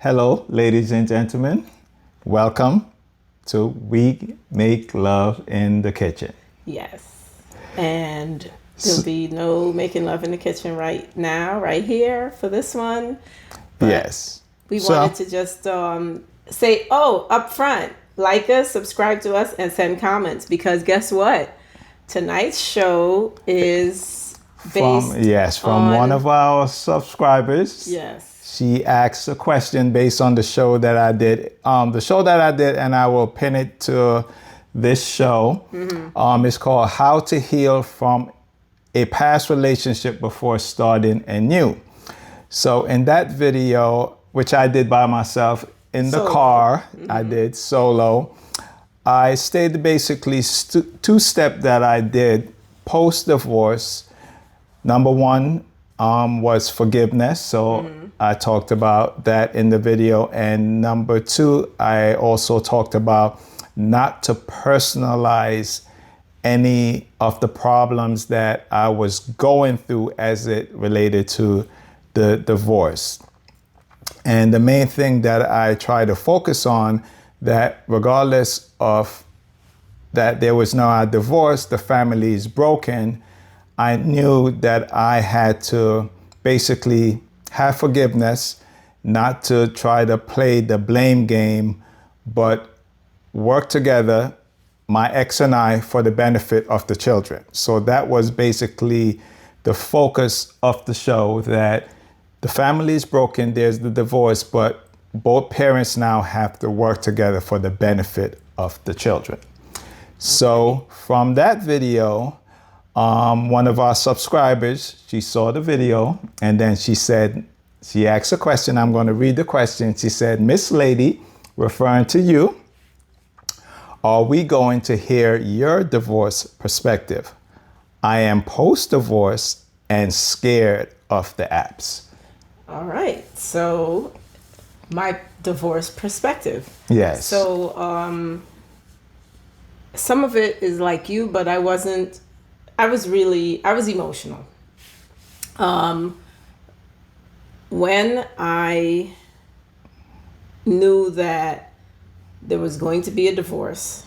Hello, ladies and gentlemen. Welcome to We Make Love in the Kitchen. Yes. And there'll be no making love in the kitchen right now, right here for this one. But Yes. we wanted to just say, up front, like us, subscribe to us, and send comments. Because guess what? Tonight's show is based from on one of our subscribers. Yes. She asked a question based on the show that I did. And I will pin it to this show. It's called How to Heal from a Past Relationship Before Starting Anew. So in that video, which I did by myself in the car, I did solo. I stated basically two-step that I did post-divorce. Number one was forgiveness. So I talked about that in the video. And number two, I also talked about not to personalize any of the problems that I was going through as it related to the divorce. And the main thing that I try to focus on, that regardless of that there was no divorce, the family is broken, I knew that I had to basically have forgiveness, not to try to play the blame game, but work together, my ex and I, for the benefit of the children. So that was basically the focus of the show, that the family is broken, there's the divorce, but both parents now have to work together for the benefit of the children. So from that video, one of our subscribers, she saw the video, and then she asked a question. I'm going to read the question. She said, "Miss Lady," referring to you, "are we going to hear your divorce perspective? I am post-divorce and scared of the apps." All right. So my divorce perspective. Yes. So some of it is like you, but I was emotional. When I knew that there was going to be a divorce,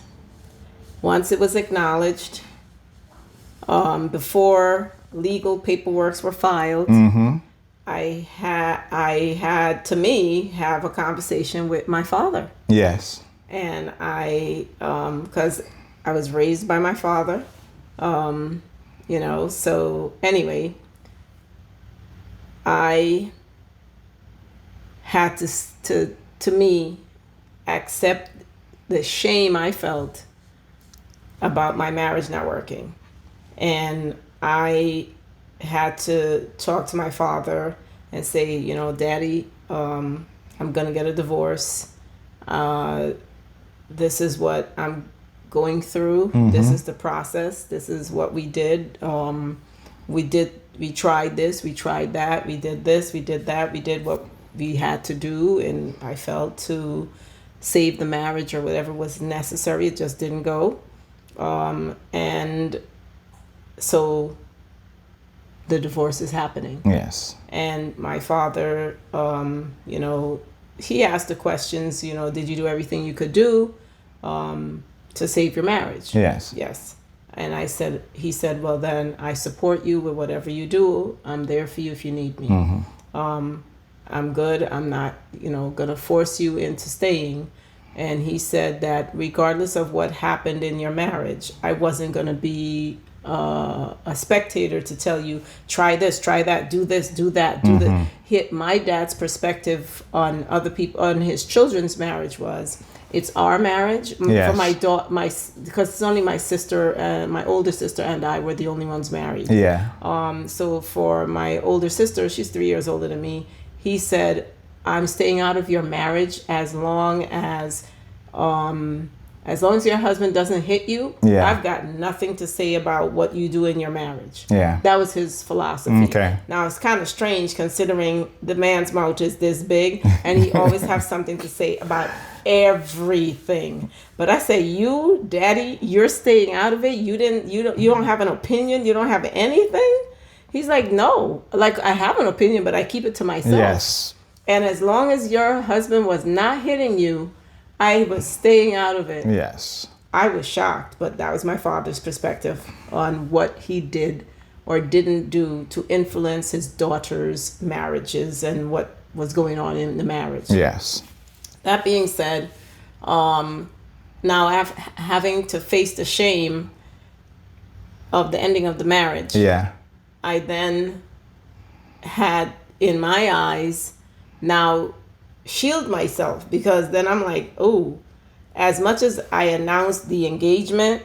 once it was acknowledged, before legal paperwork were filed, I had to have a conversation with my father. Yes. And because I was raised by my father, so anyway, I had to me accept the shame I felt about my marriage not working. And I had to talk to my father and say, Daddy, I'm going to get a divorce. This is what I'm going through. This is the process. This is what we did. We tried this, we tried that, we did this, we did that, we did what we had to do, and I felt to save the marriage or whatever was necessary. It just didn't go. And so the divorce is happening. Yes. And my father, he asked the questions, did you do everything you could do to save your marriage? Yes. Yes. And he said, well, then I support you with whatever you do. I'm there for you if you need me. I'm good. I'm not, going to force you into staying. And he said that regardless of what happened in your marriage, I wasn't going to be a spectator to tell you, try this, try that, do this, do that, do that. Hit my dad's perspective on other people, on his children's marriage was, it's our marriage. Yes. For my daughter, because it's only my sister, my older sister and I were the only ones married. Yeah. So for my older sister, she's 3 years older than me. He said, I'm staying out of your marriage as long as your husband doesn't hit you. Yeah. I've got nothing to say about what you do in your marriage. Yeah. That was his philosophy. Okay. Now, it's kind of strange considering the man's mouth is this big and he always has something to say about everything. But I say, you, Daddy, you're staying out of it. You don't have an opinion. You don't have anything. He's like, no, like I have an opinion, but I keep it to myself. Yes. And as long as your husband was not hitting you, I was staying out of it. Yes. I was shocked, but that was my father's perspective on what he did or didn't do to influence his daughter's marriages and what was going on in the marriage. Yes. That being said, now having to face the shame of the ending of the marriage, Yeah. I then had, in my eyes, now shield myself, because then I'm like, oh, as much as I announced the engagement,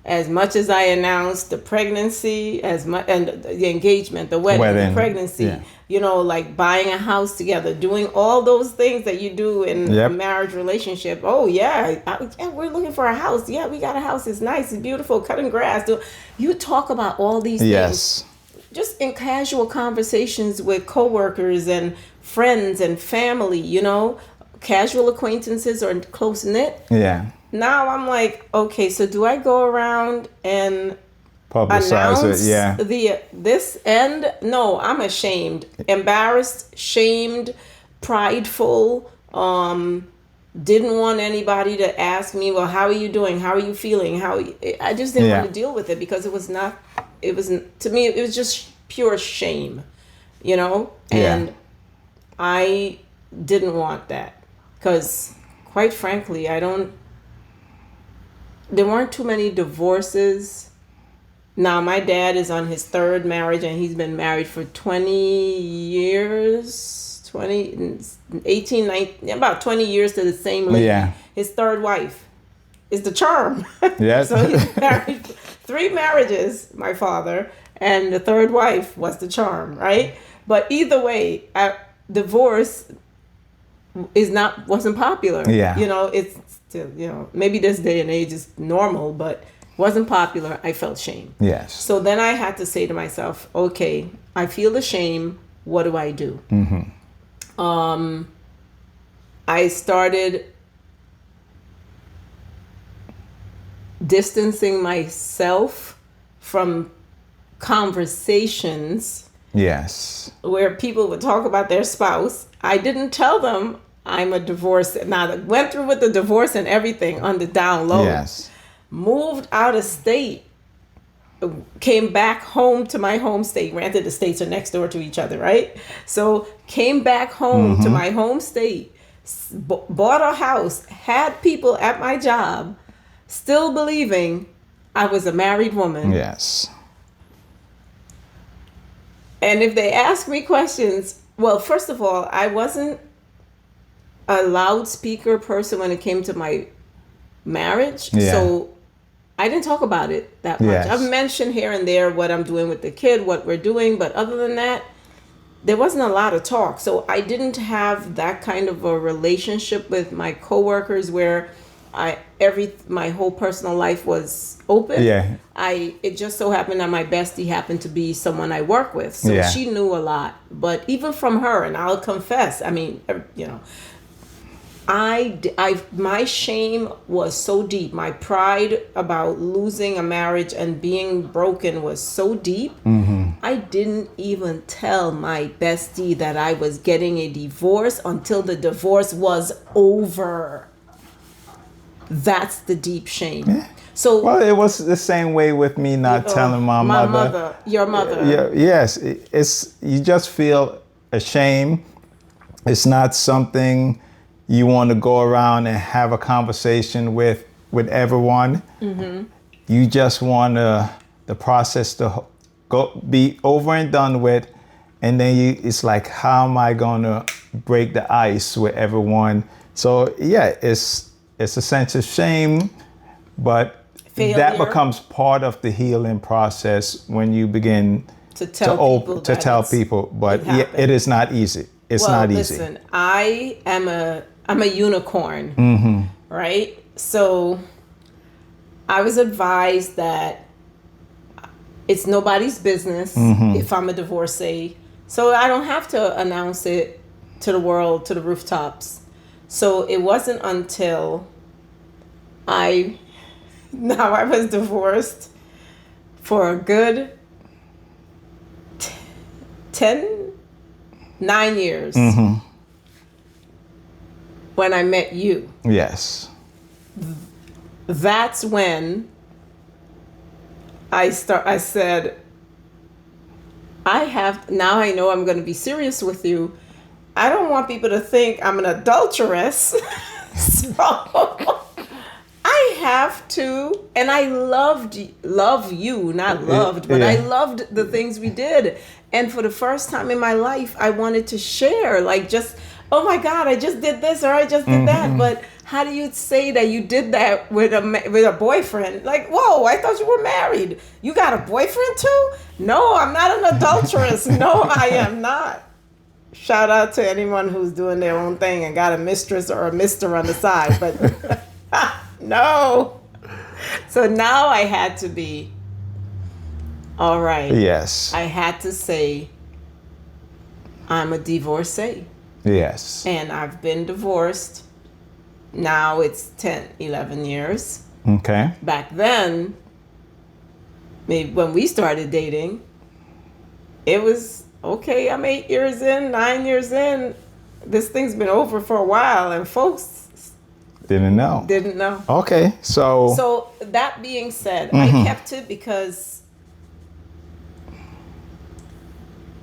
as much as I announced the pregnancy, as much, and the engagement, the wedding, the pregnancy, yeah. you know, like buying a house together, doing all those things that you do in Yep. a marriage relationship. Oh yeah, yeah, we're looking for a house. Yeah, we got a house. It's nice. It's beautiful. Cutting grass. You talk about all these things Yes. just in casual conversations with coworkers and friends and family, you know, casual acquaintances or close knit. Yeah. Now I'm like, okay, so do I go around and Publicize announce it. Yeah. this end? No, I'm ashamed, embarrassed, shamed, prideful. Didn't want anybody to ask me, well, how are you doing? How are you feeling? I just didn't want to deal with it, because it was to me, it was just pure shame, you know? And I didn't want that, because quite frankly, there weren't too many divorces. Now, my dad is on his third marriage, and he's been married for 20 years, 18, 19, about 20 years to the same lady. Yeah. His third wife is the charm. Yes. So he's married 3 marriages, my father, and the third wife was the charm, right? But either way, divorce wasn't popular. Yeah. You know, it's still, you know, maybe this day and age is normal, but wasn't popular. I felt shame. Yes. So then I had to say to myself, okay, I feel the shame. What do I do? Mm-hmm. I started distancing myself from conversations Yes. where people would talk about their spouse. I didn't tell them I'm a divorce. Now, I went through with the divorce and everything on the down low. Yes. Moved out of state, came back home to my home state. Granted, the states are next door to each other, right? So came back home to my home state, bought a house, had people at my job still believing I was a married woman. Yes. And if they ask me questions, well, first of all, I wasn't a loudspeaker person when it came to my marriage. Yeah. So I didn't talk about it that much. Yes. I've mentioned here and there what I'm doing with the kid, what we're doing. But other than that, there wasn't a lot of talk. So I didn't have that kind of a relationship with my coworkers where my whole personal life was open. Yeah. It just so happened that my bestie happened to be someone I work with. So Yeah. she knew a lot. But even from her, and I'll confess, I mean, you know, my shame was so deep. My pride about losing a marriage and being broken was so deep. Mm-hmm. I didn't even tell my bestie that I was getting a divorce until the divorce was over. That's the deep shame. Yeah. So, well, it was the same way with me not telling my mother. Your mother. Yeah, yes, it's you just feel ashamed. It's not something you want to go around and have a conversation with everyone. Mm-hmm. You just want the process to be over and done with, and then it's like, how am I going to break the ice with everyone? So yeah, it's a sense of shame, but failure. That becomes part of the healing process when you begin to tell people. But it is not easy. It's not easy. Listen, I'm a unicorn, mm-hmm. right? So I was advised that it's nobody's business mm-hmm. if I'm a divorcee. So I don't have to announce it to the world, to the rooftops. So it wasn't until I was divorced for a good 9 years. Mm-hmm. when I met you. Yes. That's when I said, now I know I'm going to be serious with you. I don't want people to think I'm an adulteress. So I have to, and I love you, not loved, but I loved the things we did. And for the first time in my life, I wanted to share, like, just, oh my God, I just did this or I just did that. But how do you say that you did that with a boyfriend? Like, whoa, I thought you were married. You got a boyfriend too? No, I'm not an adulteress. No, I am not. Shout out to anyone who's doing their own thing and got a mistress or a mister on the side, but no. So now I had to be, all right. Yes. I had to say, I'm a divorcee. Yes. And I've been divorced. Now it's 10, 11 years. Okay. Back then, maybe when we started dating, it was, okay, I'm 8 years in, 9 years in. This thing's been over for a while, and folks didn't know. Okay, so. So that being said, I kept it because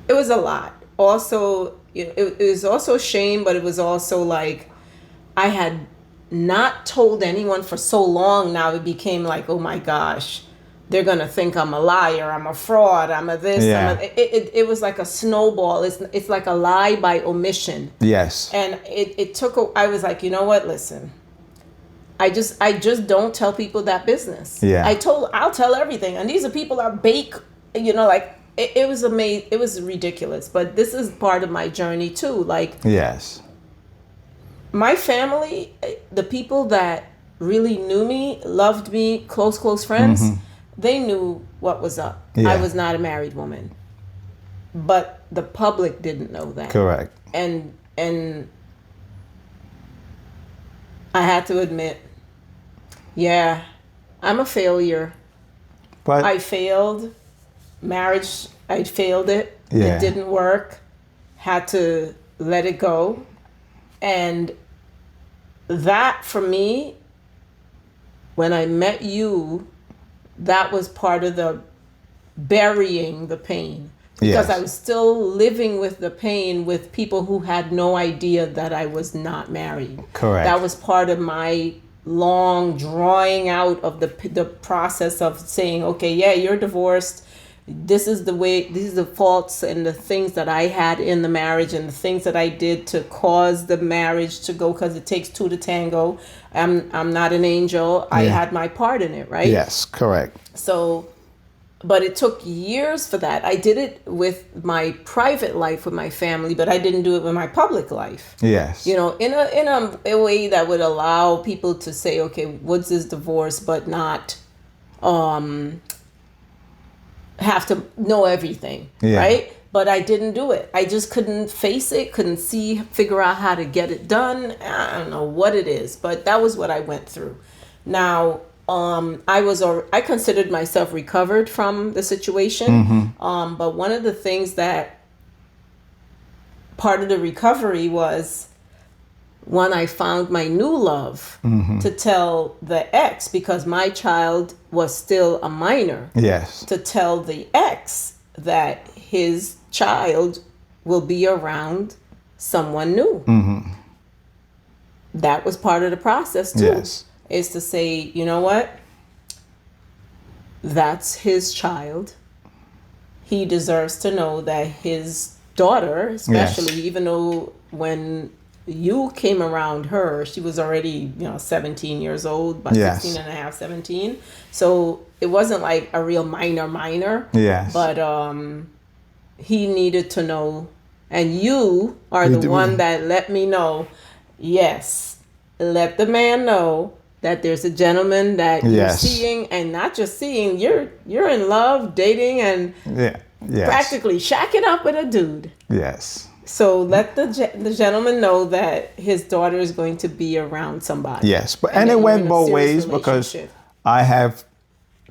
it was a lot. Also, it was also shame, but it was also like I had not told anyone for so long. Now it became like, oh my gosh, they're going to think I'm a liar, I'm a fraud, I'm a this. Yeah. It was like a snowball. It's like a lie by omission. Yes. And it took, I was like, you know what, listen, I just don't tell people that business. Yeah. I'll tell everything. And these are people that bake, like, it was amazing. It was ridiculous. But this is part of my journey too. Like, yes. My family, the people that really knew me, loved me, close friends, they knew what was up. Yeah. I was not a married woman. But the public didn't know that. Correct. And I had to admit, yeah, I'm a failure. But I failed marriage. I failed it. Yeah. It didn't work. Had to let it go. And that, for me, when I met you, that was part of the burying the pain. Because Yes. I was still living with the pain with people who had no idea that I was not married. Correct. That was part of my long drawing out of the process of saying, okay, yeah, you're divorced. This is the way, these are the faults and the things that I had in the marriage and the things that I did to cause the marriage to go, because it takes two to tango. I'm not an angel. I had my part in it, right? Yes, correct. So, but it took years for that. I did it with my private life with my family, but I didn't do it with my public life. Yes. In a way that would allow people to say, okay, Woods is divorced, but not have to know everything, right? But I didn't do it. I just couldn't face it, couldn't figure out how to get it done. I don't know what it is, but that was what I went through. Now, I considered myself recovered from the situation. But one of the things that part of the recovery was when I found my new love to tell the ex, because my child was still a minor. Yes. To tell the ex that his child will be around someone new. That was part of the process too. Yes. Is to say, you know what? That's his child. He deserves to know that his daughter, especially, even though when you came around her, she was already, 17 years old, about 16 and a half, 17. So it wasn't like a real minor. Yes. But he needed to know. And you are the one that let me know, yes, let the man know that there's a gentleman that you're seeing, and not just seeing, you're in love, dating, and practically shacking up with a dude. Yes. So let the gentleman know that his daughter is going to be around somebody. Yes, and it went both ways, because I have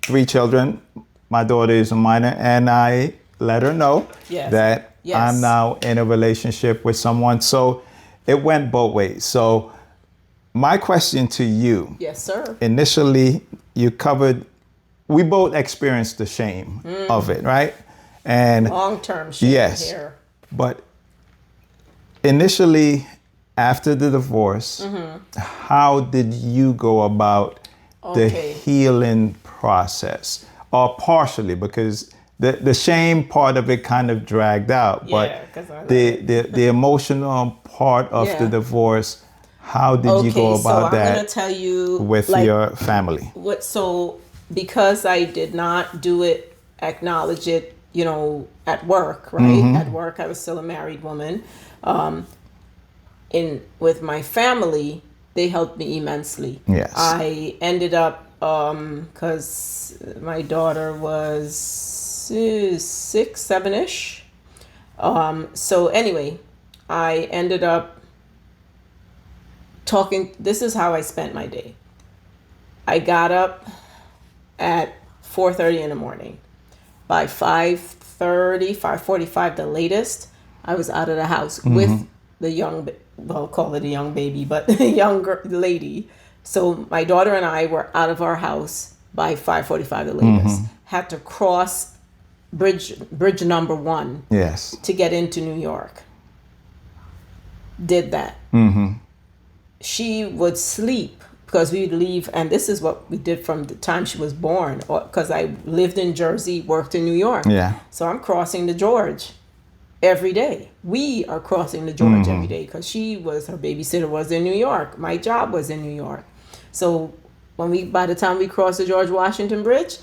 3 children. My daughter is a minor, and I let her know that I'm now in a relationship with someone. So it went both ways. So my question to you, Yes, sir. initially you covered, we both experienced the shame of it, right? And Long-term shame yes, here. but initially after the divorce, how did you go about the Okay. healing process? Or partially, because the shame part of it kind of dragged out, Yeah, 'cause I but the emotional part of the Yeah. divorce, how did you go Okay, so about I'm gonna that tell you with like your family? what. So because I did not do it, acknowledge it, at work, right? At work, I was still a married woman. In with my family, they helped me immensely. Yes. I ended up because my daughter was 6, 7-ish. So anyway, I ended up talking. This is how I spent my day. I got up at 4:30 in the morning. By 5:30, 5:45, the latest, I was out of the house with the well, call it a young baby, but the younger lady. So my daughter and I were out of our house by 5:45, the latest. Had to cross bridge number 1 Yes. to get into New York. Did that. She would sleep because we'd leave, and this is what we did from the time she was born, because I lived in Jersey, worked in New York. Yeah. So I'm crossing the George every day. We are crossing the George every day because her babysitter was in New York. My job was in New York. So by the time we crossed the George Washington Bridge,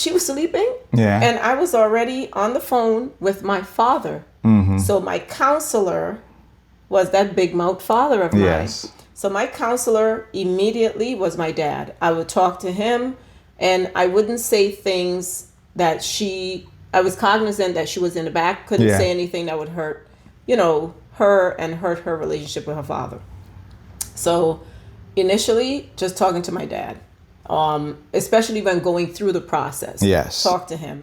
she was sleeping. Yeah. And I was already on the phone with my father. So my counselor was that big mouth father of mine. Yes. So my counselor immediately was my dad. I would talk to him, and I wouldn't say things that I was cognizant that she was in the back, couldn't Yeah. say anything that would hurt, her and hurt her relationship with her father. So initially, just talking to my dad, especially when going through the process. Yes. Talk to him.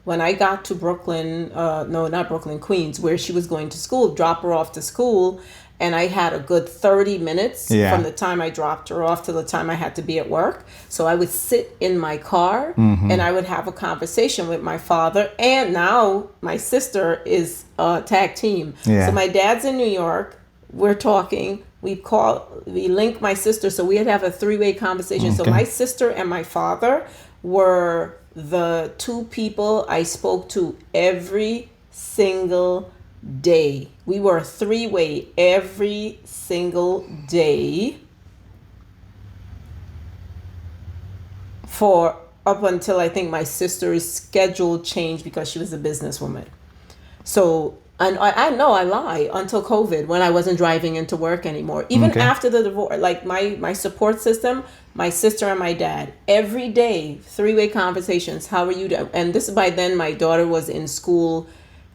When I got to Brooklyn, no, not Brooklyn, Queens, where she was going to school, drop her off to school, and I had a good 30 minutes from the time I dropped her off to the time I had to be at work. So I would sit in my car and I would have a conversation with my father, and now my sister is a tag team. Yeah. So my dad's in New York, we're talking, we link my sister, so we'd have a 3-way conversation. So my sister and my father were the 2 people I spoke to every single day. We were a 3-way every single day for up until I think my sister's schedule changed because she was a businesswoman. So, and I know I lie, until COVID, when I wasn't driving into work anymore. Even after the divorce, like my support system, my sister and my dad, every day, 3-way conversations. How are you doing? And this by then my daughter was in school.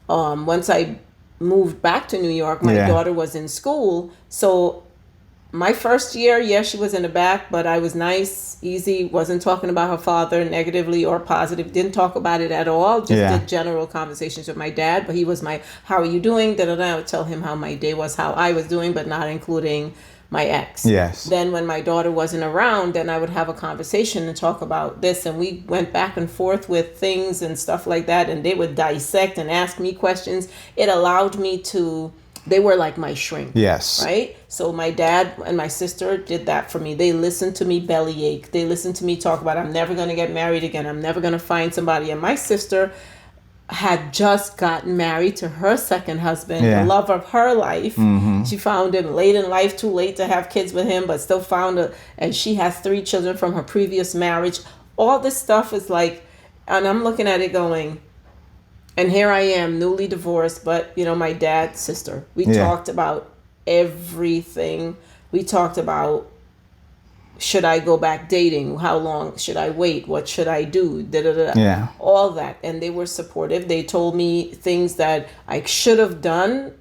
Once I moved back to New York, my daughter was in school. So my first year, she was in the back, but I was nice, easy, wasn't talking about her father negatively or positive, didn't talk about it at all, just did general conversations with my dad, but he was how are you doing? I would tell him how my day was, how I was doing, but not including my ex. Yes. Then when my daughter wasn't around, then I would have a conversation and talk about this, and we went back and forth with things and stuff like that, and they would dissect and ask me questions. It allowed me to... They were like my shrink. Yes. Right? So my dad and my sister did that for me. They listened to me bellyache. They listened to me talk about, I'm never going to get married again. I'm never going to find somebody. And my sister had just gotten married to her second husband, the love of her life. She found him late in life, too late to have kids with him, but still and she has 3 children from her previous marriage. All this stuff is like, and I'm looking at it going, and here I am, newly divorced, but, my dad's sister. We talked about everything. We talked about, should I go back dating? How long should I wait? What should I do? Yeah. All that. And they were supportive. They told me things that I should have done.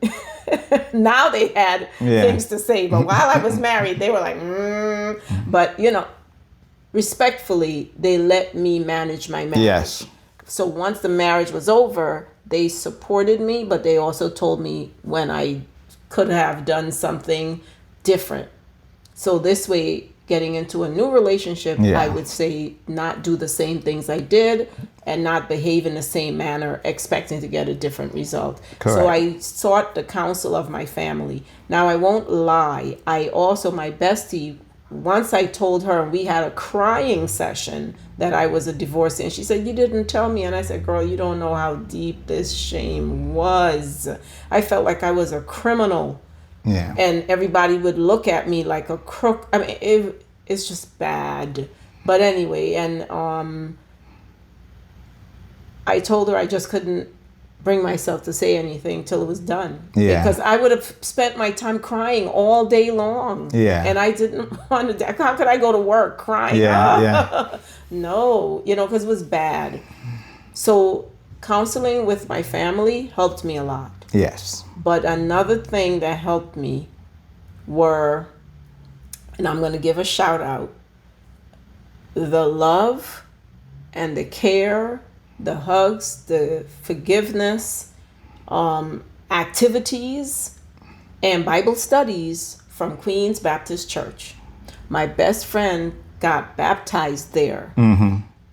Now they had things to say. But while I was married, they were like, But, respectfully, they let me manage my marriage. Yes. So once the marriage was over, they supported me, but they also told me when I could have done something different. So this way, getting into a new relationship, Yeah. I would say not do the same things I did and not behave in the same manner, expecting to get a different result. Correct. So I sought the counsel of my family. Now, I won't lie. I also, my bestie, once I told her, and we had a crying session, that I was a divorcee, and she said, "You didn't tell me." And I said, "Girl, you don't know how deep this shame was. I felt like I was a criminal." Yeah. And everybody would look at me like a crook. I mean, it's just bad. But anyway, and I told her I just couldn't bring myself to say anything till it was done. Yeah. Because I would have spent my time crying all day long. Yeah. And I didn't want to. How could I go to work crying? Yeah, yeah. No, because it was bad. So counseling with my family helped me a lot. Yes. But another thing that helped me were, and I'm going to give a shout out, the love and the care, the hugs, the forgiveness, activities, and Bible studies from Queens Baptist Church. My best friend got baptized there.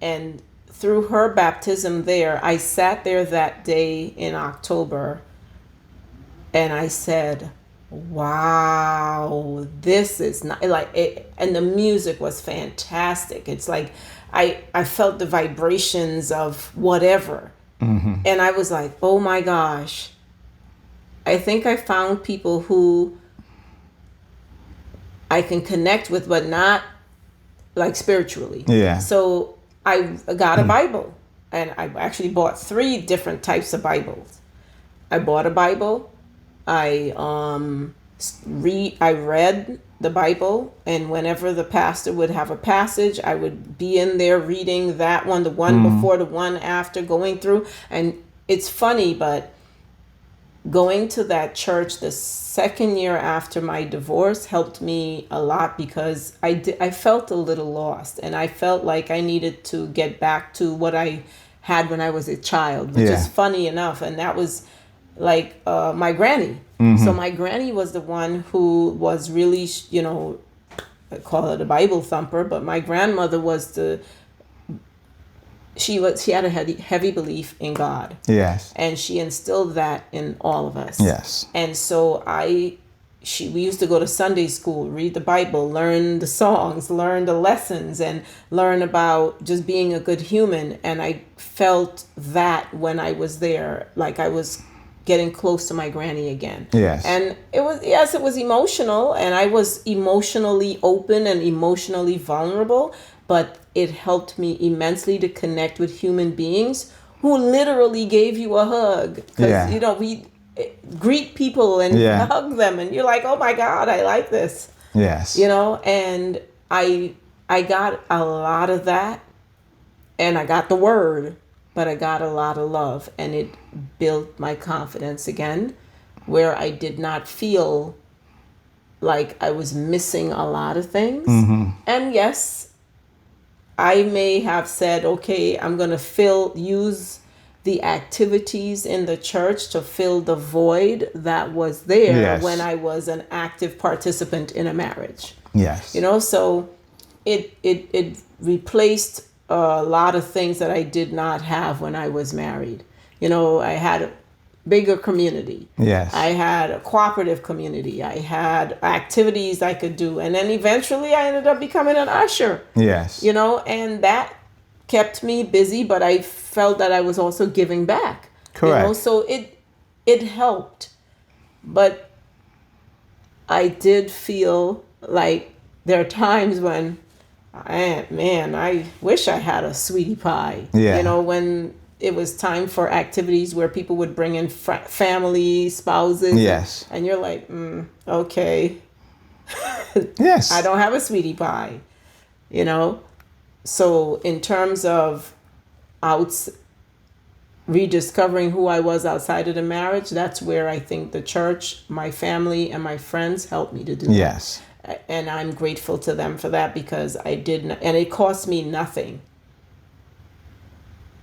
And through her baptism there, I sat there that day in October and I said, wow, this is not like it. And the music was fantastic. It's like I felt the vibrations of whatever. And I was like, oh my gosh, I think I found people who I can connect with, but not like spiritually. Yeah. So I got a Bible, and I actually bought 3 different types of Bibles. I bought a Bible. I read the Bible, and whenever the pastor would have a passage, I would be in there reading that one, the one before, the one after, going through. And it's funny, but going to that church the second year after my divorce helped me a lot, because I felt a little lost, and I felt like I needed to get back to what I had when I was a child, which is funny enough. And that was like my granny. So my granny was the one who was really, I call it a Bible thumper, but my grandmother was she had a heavy belief in God. Yes. And she instilled that in all of us. Yes. And so we used to go to Sunday school, read the Bible, learn the songs, learn the lessons, and learn about just being a good human. And I felt that when I was there, like I was getting close to my granny again. Yes. And it was emotional, and I was emotionally open and emotionally vulnerable, but it helped me immensely to connect with human beings who literally gave you a hug. Because, we greet people and hug them, and you're like, oh my God, I like this. Yes. And I got a lot of that, and I got the word, but I got a lot of love, and it built my confidence again, where I did not feel like I was missing a lot of things. And yes, I may have said, okay, I'm going to use the activities in the church to fill the void that was there when I was an active participant in a marriage. Yes. So it replaced a lot of things that I did not have when I was married. I had a bigger community. Yes. I had a cooperative community. I had activities I could do. And then eventually I ended up becoming an usher. Yes. And that kept me busy, but I felt that I was also giving back. Correct. So it helped. But I did feel like there are times when I wish I had a sweetie pie. Yeah. When it was time for activities where people would bring in family, spouses. Yes. And you're like, okay. Yes. I don't have a sweetie pie. So in terms of rediscovering who I was outside of the marriage, that's where I think the church, my family, and my friends helped me to do that. Yes. And I'm grateful to them for that, because I didn't, and it cost me nothing.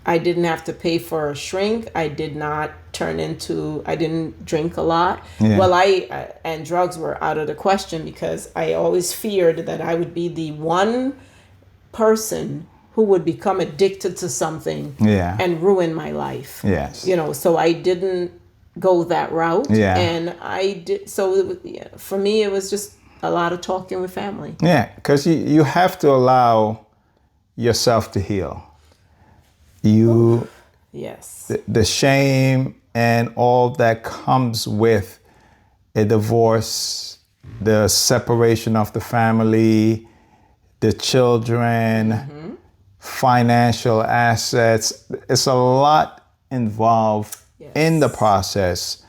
I didn't have to pay for a shrink. I didn't drink a lot. Yeah. Well, and drugs were out of the question because I always feared that I would be the one person who would become addicted to something Yeah. and ruin my life. Yes. So I didn't go that route. Yeah. And I did. So for me, it was just a lot of talking with family. Yeah, because you have to allow yourself to heal. Yes. The shame and all that comes with a divorce, the separation of the family, the children, financial assets. It's a lot involved in the process,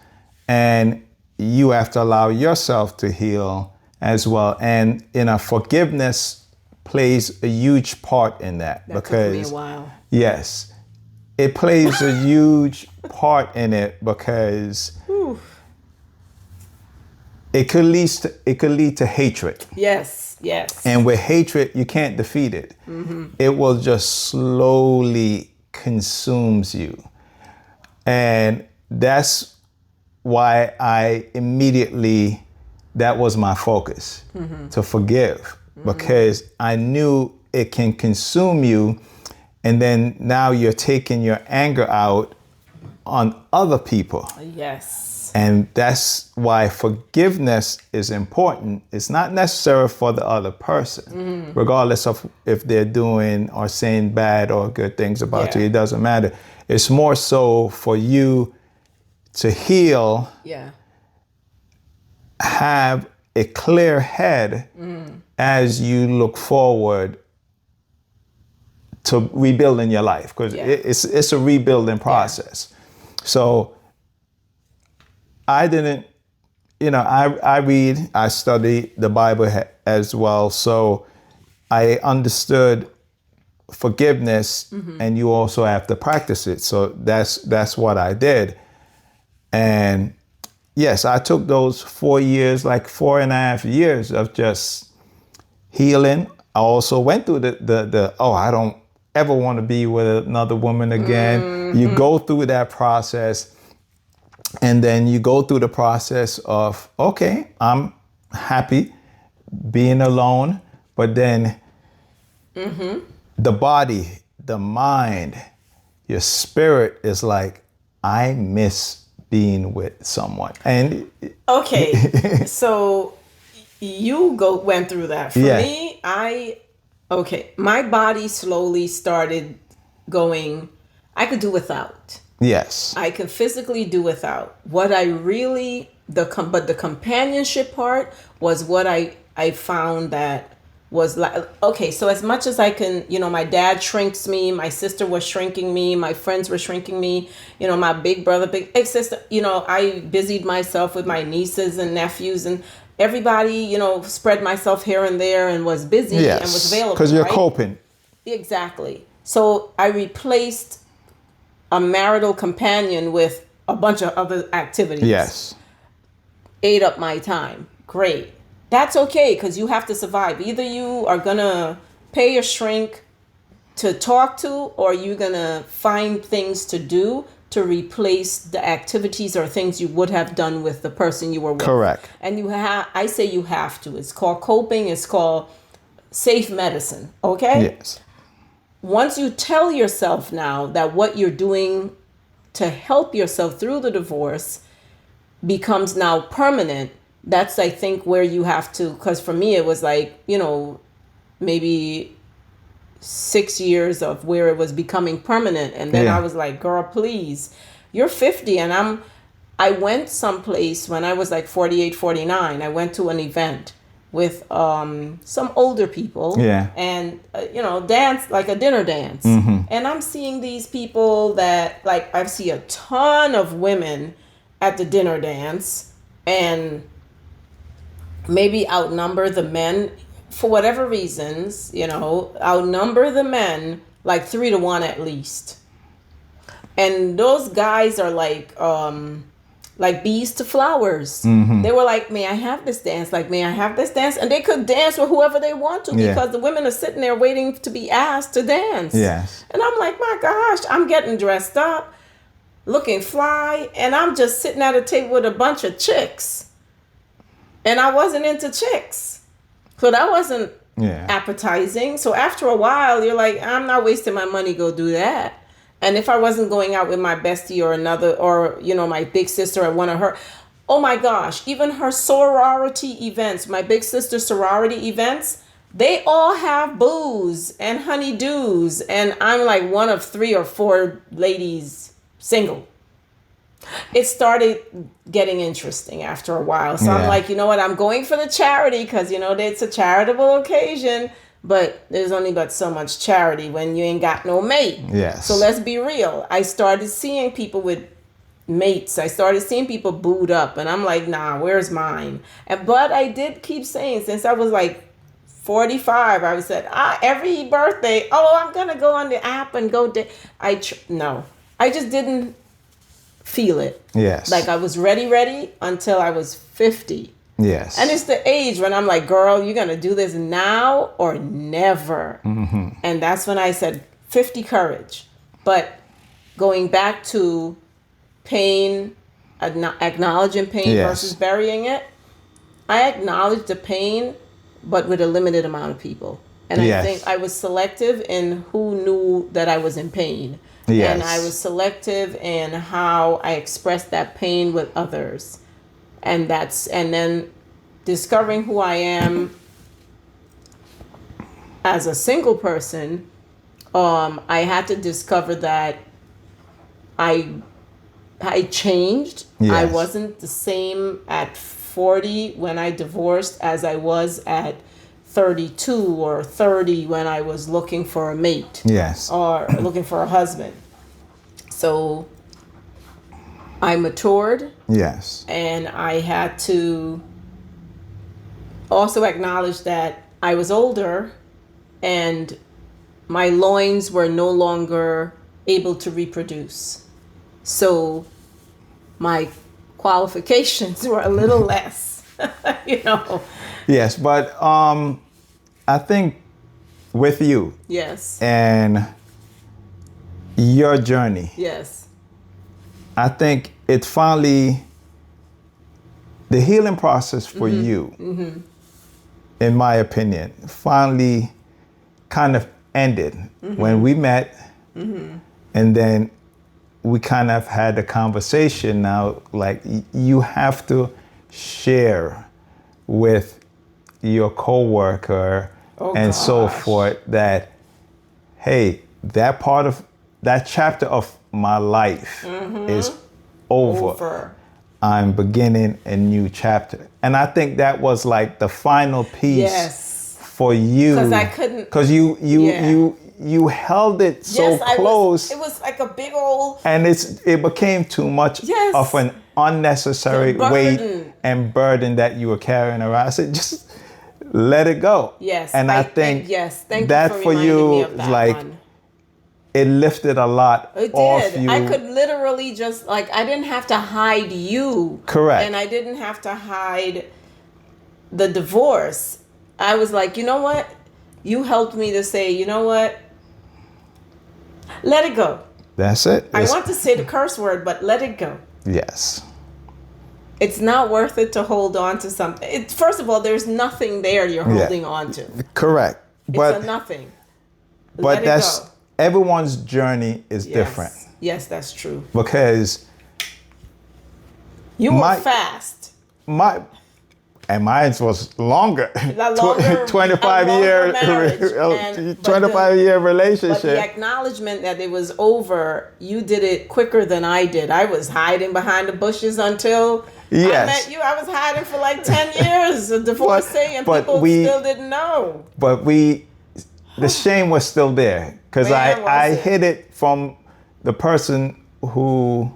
and you have to allow yourself to heal as well. And forgiveness plays a huge part in that Took me a while. Yes, it plays a huge part in it because it could lead to hatred. Yes. And with hatred, you can't defeat it. It will just slowly consumes you. And that's why that was my focus, to forgive, because I knew it can consume you. And then now you're taking your anger out on other people. Yes. And that's why forgiveness is important. It's not necessary for the other person, regardless of if they're doing or saying bad or good things about you. It doesn't matter. It's more so for you to heal, have a clear head as you look forward to rebuilding your life, because it's a rebuilding process. So I didn't, I read, I study the Bible as well. So I understood forgiveness, and you also have to practice it. So that's what I did. And yes, I took those 4 years, like 4.5 years of just healing. I also went through the I don't ever want to be with another woman again. You go through that process, and then you go through the process of, okay, I'm happy being alone, but then the body, the mind, your spirit is like, I miss being with someone. And okay, so you went through that. For me, my body slowly started going, I could do without. Yes. I could physically do without. What I really, but the companionship part was what I found that was like, okay, so as much as I can, my dad shrinks me, my sister was shrinking me, my friends were shrinking me, my big brother, big sister, I busied myself with my nieces and nephews and everybody, spread myself here and there and was busy and was available. Because you're coping. Exactly. So I replaced a marital companion with a bunch of other activities. Yes. Ate up my time. Great. That's okay, because you have to survive. Either you are going to pay a shrink to talk to, or you're going to find things to do to replace the activities or things you would have done with the person you were with. Correct. And I say you have to. It's called coping. It's called safe medicine. Okay? Yes. Once you tell yourself now that what you're doing to help yourself through the divorce becomes now permanent, that's, I think, where you have to, because for me, it was like, maybe 6 years of where it was becoming permanent. And then I was like, girl, please, you're 50. And I went someplace when I was like 48, 49. I went to an event with some older people and, dance, like a dinner dance. And I'm seeing these people that, like, I see a ton of women at the dinner dance and maybe outnumber the men for whatever reasons, outnumber the men like 3-1 at least. And those guys are like, like bees to flowers. They were like, may I have this dance? Like, may I have this dance? And they could dance with whoever they want to Yeah. because the women are sitting there waiting to be asked to dance. Yes. And I'm like, my gosh, I'm getting dressed up, looking fly, and I'm just sitting at a table with a bunch of chicks. And I wasn't into chicks. So that wasn't Yeah. appetizing. So after a while, you're like, I'm not wasting my money, go do that. And if I wasn't going out with my bestie or another, or, you know, my big sister at one of her, oh my gosh, even her sorority events, my big sister's sorority events, they all have booze and honeydews. And I'm like one of 3 or 4 ladies single. It started getting interesting after a while. So I'm Yeah. like, you know what? I'm going for the charity because, you know, it's a charitable occasion. But there's only but so much charity when you ain't got no mate. Yes. So let's be real. I started seeing people with mates. I started seeing people booed up. And I'm like, nah, where's mine? But I did keep saying, since I was like 45, I said, every birthday, I'm going to go on the app and go. No. I just didn't feel it. Yes. Like I was ready until I was 50. Yes. And it's the age when I'm like, girl, you're going to do this now or never. And that's when I said 50 courage. But going back to pain, acknowledging pain Yes. versus burying it, I acknowledged the pain, but with a limited amount of people. And Yes. I think I was selective in who knew that I was in pain. Yes. And I was selective in how I expressed that pain with others. And then discovering who I am as a single person, I had to discover that I changed. Yes. I wasn't the same at 40 when I divorced as I was at 32 or 30 when I was looking for a mate. Yes. Or looking for a husband. So I matured. Yes. And I had to also acknowledge that I was older and my loins were no longer able to reproduce. So my qualifications were a little less, you know. Yes, but I think with you Yes. and your journey, Yes. I think it finally, the healing process for you, in my opinion, finally kind of ended when we met, and then we kind of had a conversation now, like you have to share with your coworker and so gosh. forth that, hey, that part of that chapter of my life is over. I'm beginning a new chapter. And I think that was like the final piece Yes. for you. Because I couldn't. Because you held it so Yes, close. it was like a big old. And it became too much Yes. of an unnecessary The weight burden. and burden that you were carrying around. I said, just let it go. Yes. And I think thank that you for for reminding you me of that like one. it lifted a lot It off did. you. I could literally just I didn't have to hide you. Correct. And I didn't have to hide the divorce. I was like, you know what? You helped me to say, you know what? Let it go. That's it. I want to say the curse word, but let it go. Yes. It's not worth it to hold on to something. First of all, there's nothing there you're holding on to. Correct. But It's a nothing. but Let it that's go. everyone's journey is Yes. different Yes, that's true. because You were My- fast. mine was longer. longer- 25 a longer year marriage. But 25-year But the relationship. acknowledgement that it was over, you did it quicker than I did. I was hiding behind the bushes until I Yes. met you. I was hiding for like 10 years, a divorcee, and but people we- still didn't know. But the shame was still there because Man, was I it. hid it from the person who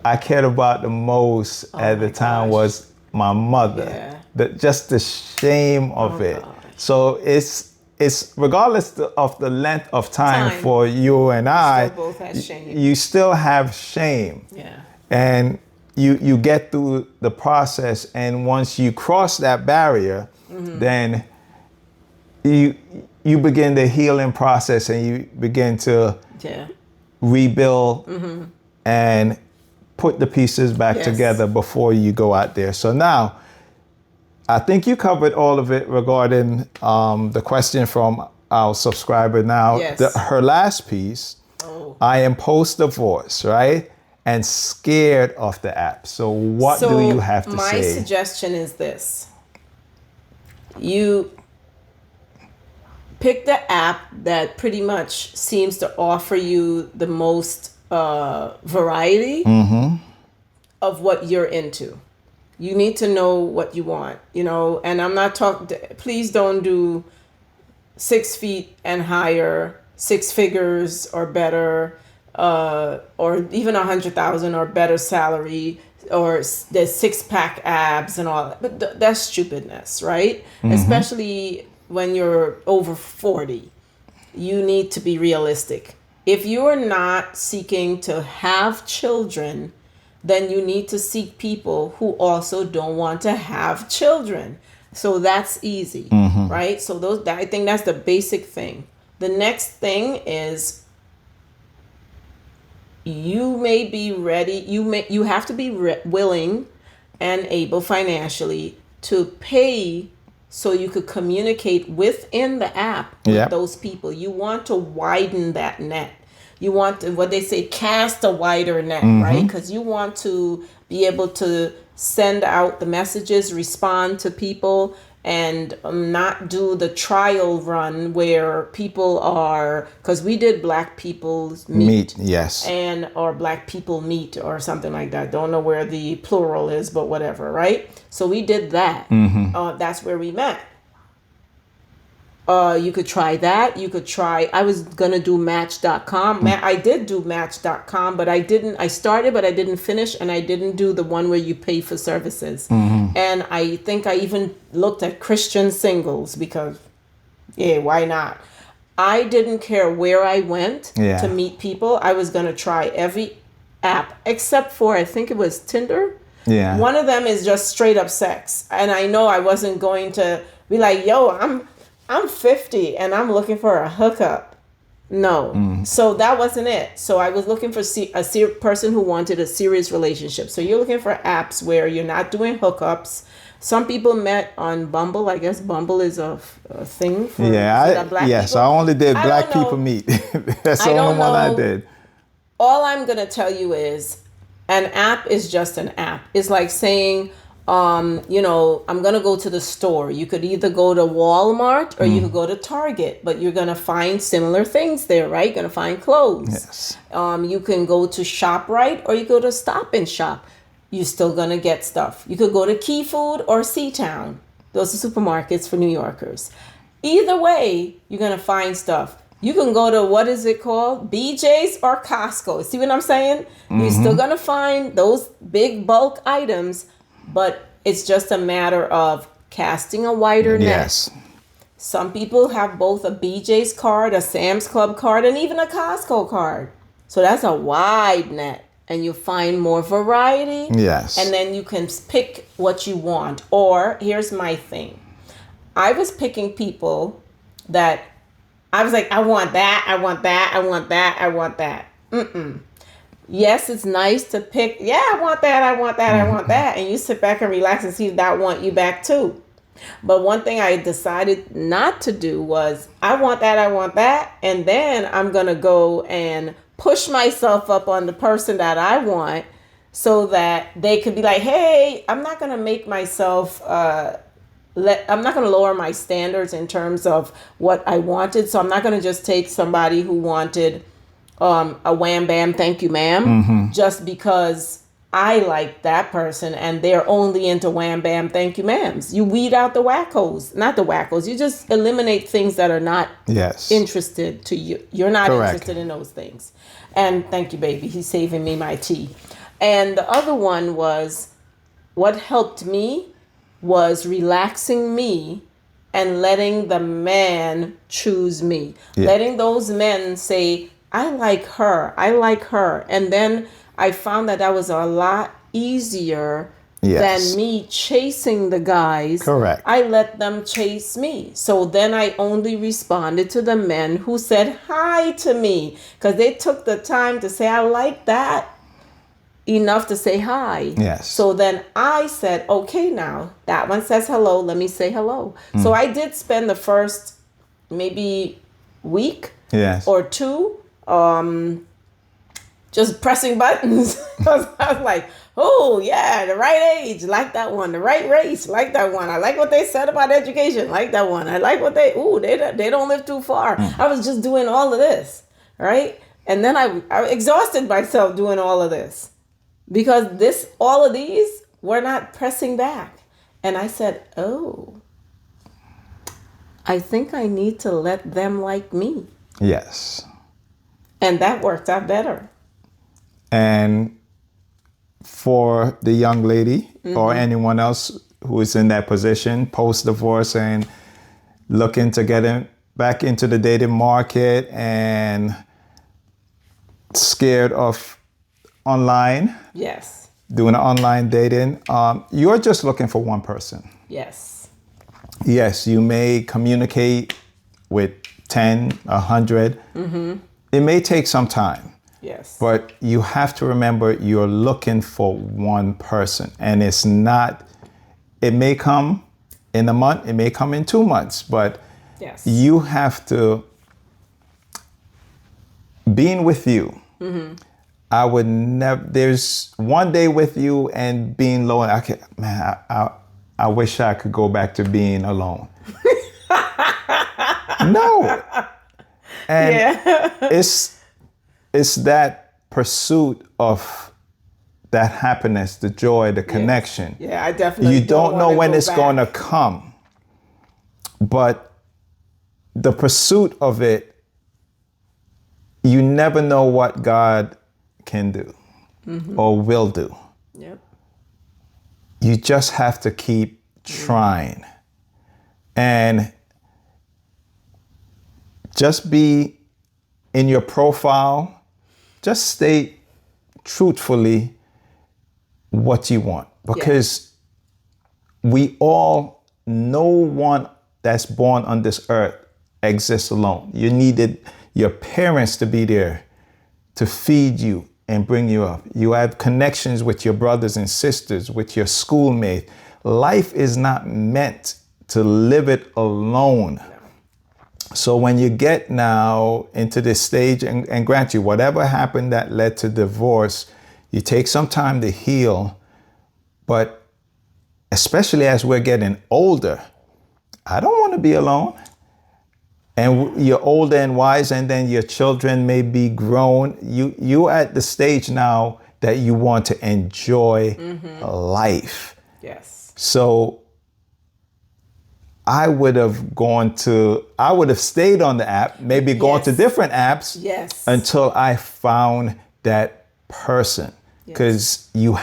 I cared about the most at the my time gosh. was my mother. Yeah. Just the shame of it. gosh. So it's regardless of the length of time Time. for you and I, both had shame. you still have shame. Yeah. and you get through the process, and once you cross that barrier, then you begin the healing process, and you begin to rebuild and put the pieces back together before you go out there. So now, I think you covered all of it regarding the question from our subscriber. Now, her last piece, I am post-divorce, right? And scared of the app. So what do you have to say? My suggestion is this. You pick the app that pretty much seems to offer you the most variety of what you're into. You need to know what you want, and I'm not talking, please don't do 6 feet and higher, 6 figures or better, or even 100,000 or better salary, or the 6-pack abs and all that. But that's stupidness, right? Especially when you're over 40. You need to be realistic. If you are not seeking to have children, then you need to seek people who also don't want to have children. So that's easy, right? So I think that's the basic thing. The next thing is you may be ready. You have to be willing and able financially to pay so you could communicate within the app with those people. You want to widen that net. You want to, what they say, cast a wider net, right? Because you want to be able to send out the messages, respond to people, and not do the trial run where people are, because we did Black People's Meet. Yes. Or Black People Meet or something like that. Don't know where the plural is, but whatever, right? So we did that. That's where we met. You could try that. You could try, I was going to do Match.com. I did do Match.com, but I started, but I didn't finish, and I didn't do the one where you pay for services. And I think I even looked at Christian singles because, why not? I didn't care where I went to meet people. I was going to try every app except for, I think it was Tinder. Yeah. One of them is just straight up sex. And I know I wasn't going to be like, yo, I'm 50 and I'm looking for a hookup. No. So that wasn't it. So I was looking for a person who wanted a serious relationship. So you're looking for apps where you're not doing hookups. Some people met on Bumble. I guess Bumble is a thing for Black people. I only did Black People Meet. That's the only one I did. All I'm going to tell you is an app is just an app. It's like saying, I'm going to go to the store. You could either go to Walmart or you could go to Target, but you're going to find similar things there, right? You're going to find clothes. Yes. You can go to ShopRite or you go to Stop and Shop. You're still going to get stuff. You could go to Key Food or C-Town. Those are supermarkets for New Yorkers. Either way, you're going to find stuff. You can go to, what is it called? BJ's or Costco. See what I'm saying? You're still going to find those big bulk items, but it's just a matter of casting a wider net. Yes. Some people have both a BJ's card, a Sam's Club card, and even a Costco card. So that's a wide net. And you find more variety. Yes. And then you can pick what you want. Or here's my thing. I was picking people that I was like, I want that, I want that, I want that, I want that. Yes, it's nice to pick. Yeah, I want that, I want that, I want that. And you sit back and relax and see if that want you back too. But one thing I decided not to do was, I want that, I want that. And then I'm going to go and push myself up on the person that I want so that they could be like, hey, I'm not going to make myself, I'm not going to lower my standards in terms of what I wanted. So I'm not going to just take somebody who wanted a wham bam, thank you, ma'am, just because I like that person and they're only into wham bam, thank you, ma'ams. You weed out the wackos, not the wackos. You just eliminate things that are not interested to you. You're not interested in those things. And thank you, baby. He's saving me my tea. And the other one was, what helped me was relaxing me and letting the man choose me. Letting those men say, I like her. And then I found that was a lot easier Yes. than me chasing the guys. Correct. I let them chase me. So then I only responded to the men who said hi to me, because they took the time to say, I like that, enough to say hi. Yes. So then I said, okay, now that one says hello, let me say hello. So I did spend the first maybe week Yes. or two just pressing buttons, because I was like, oh yeah, the right age, like that one, the right race, like that one. I like what they said about education, like that one. I like what they don't live too far. I was just doing all of this, right? And then I exhausted myself doing all of this, because all of these were not pressing back. And I said, oh, I think I need to let them like me. Yes. And that worked out better. And for the young lady or anyone else who is in that position post-divorce and looking to get back into the dating market and scared of online, Yes. doing online dating, you're just looking for one person. Yes. Yes, you may communicate with 10, 100. It may take some time. Yes. But you have to remember you're looking for one person, and it may come in a month, it may come in 2 months, but yes. you have to, being with you, I would never, there's one day with you and being alone, I wish I could go back to being alone. No. And it's that pursuit of that happiness, the joy, the connection. Yeah, I definitely You don't know when it's back. going to come, but the pursuit of it, you never know what God can do or will do. Yep. You just have to keep trying. And just be in your profile, just state truthfully what you want, because no one that's born on this earth exists alone. You needed your parents to be there to feed you and bring you up. You have connections with your brothers and sisters, with your schoolmates. Life is not meant to live it alone. So when you get now into this stage, and grant you, whatever happened that led to divorce, you take some time to heal. But especially as we're getting older, I don't want to be alone. And you're older and wise, and then your children may be grown. You're at the stage now that you want to enjoy life. Yes. So I would have stayed on the app, maybe gone to different apps until I found that person. Because you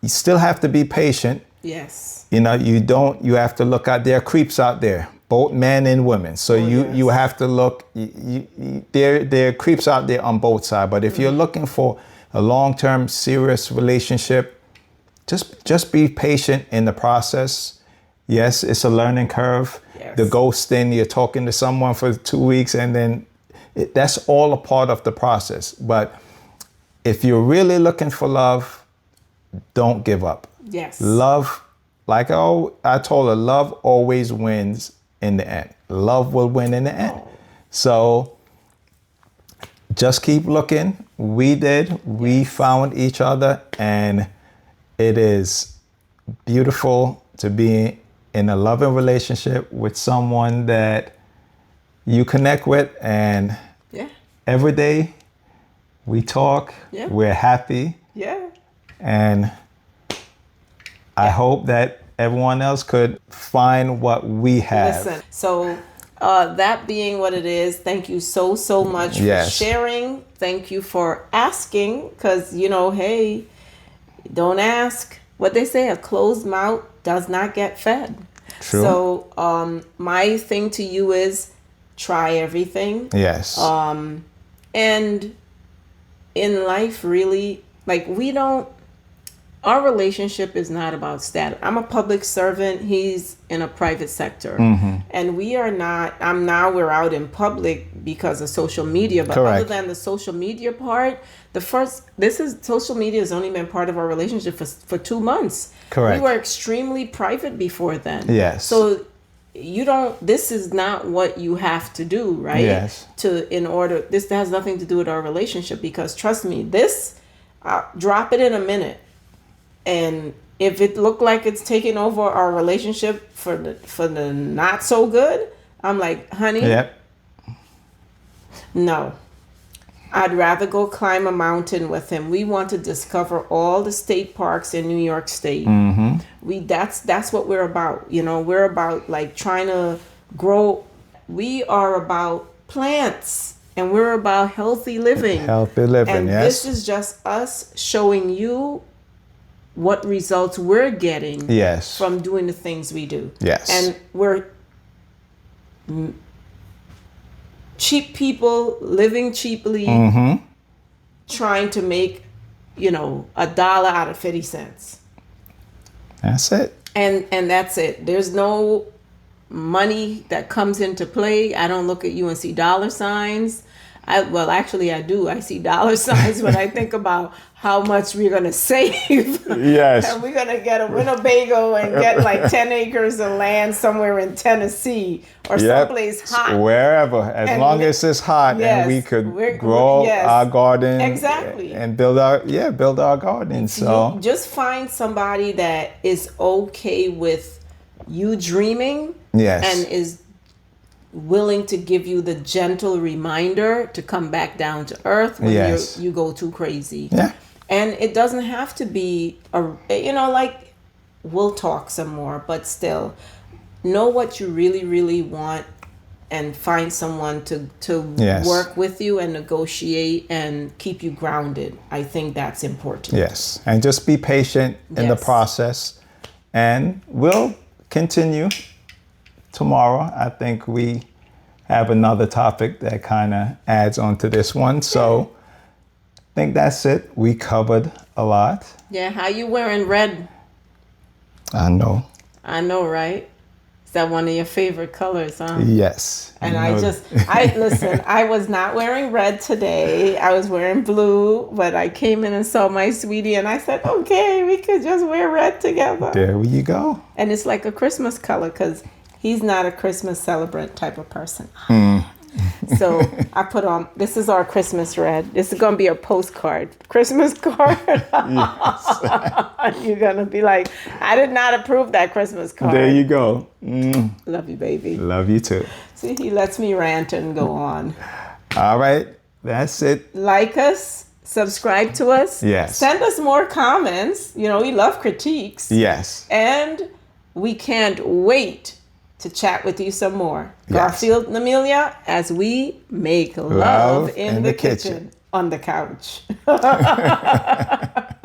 still have to be patient. Yes. You have to look out there, creeps out there, both men and women. So you have to look, there are creeps out there on both sides. But if you're looking for a long-term serious relationship, just be patient in the process. Yes, it's a learning curve. Yes. The ghosting, you're talking to someone for 2 weeks, and then that's all a part of the process. But if you're really looking for love, don't give up. Yes. Love, like I told her, love always wins in the end. Love will win in the end. Oh. So just keep looking. We did. We found each other, and it is beautiful to be in a loving relationship with someone that you connect with, and every day we talk, we're happy. Yeah. And I hope that everyone else could find what we have. Listen, so that being what it is, thank you so much for sharing. Thank you for asking, because, hey, don't ask. What they say, a closed mouth does not get fed. True. So my thing to you is try everything. Yes. And in life, really, like, our relationship is not about status. I'm a public servant. He's in a private sector. And we're out in public because of social media. But Correct. other than the social media part, social media has only been part of our relationship for 2 months. Correct. We were extremely private before then. Yes. So this is not what you have to do, right? Yes. This has nothing to do with our relationship, because trust me, drop it in a minute. And if it looked like it's taking over our relationship for the not so good, I'm like, honey, Yep. no. I'd rather go climb a mountain with him. We want to discover all the state parks in New York State. That's what we're about. We're about, like, trying to grow. We are about plants, and we're about healthy living. Healthy living, and yes. this is just us showing you what results we're getting Yes. from doing the things we do. Yes. And we're cheap people living cheaply, trying to make, $1 out of 50 cents. That's it. And that's it. There's no money that comes into play. I don't look at you and see dollar signs. Actually, I do. I see dollar signs when I think about how much we're going to save. Yes. And we're going to get a Winnebago and get like 10 acres of land somewhere in Tennessee or someplace hot. Wherever. As long as it's hot, and we could grow our garden. Exactly. And build our garden. So just find somebody that is okay with you dreaming. Yes. And is willing to give you the gentle reminder to come back down to earth when you go too crazy. Yeah. And it doesn't have to be we'll talk some more, but still know what you really, really want and find someone to work with you and negotiate and keep you grounded. I think that's important. Yes. And just be patient in the process, and we'll continue. Tomorrow, I think we have another topic that kind of adds on to this one. So I think that's it. We covered a lot. Yeah, how you wearing red? I know, right? Is that one of your favorite colors, huh? Yes. And I was not wearing red today. I was wearing blue, but I came in and saw my sweetie and I said, okay, we could just wear red together. There you go. And it's like a Christmas color because he's not a Christmas celebrant type of person. So I put on, this is our Christmas red. This is going to be a postcard, Christmas card. You're going to be like, I did not approve that Christmas card. There you go. Love you, baby. Love you too. See, he lets me rant and go on. All right. That's it. Like us, subscribe to us. Yes. Send us more comments. We love critiques. Yes. And we can't wait to chat with you some more. Yes. Garfield and Amelia, as we make love in the kitchen on the couch.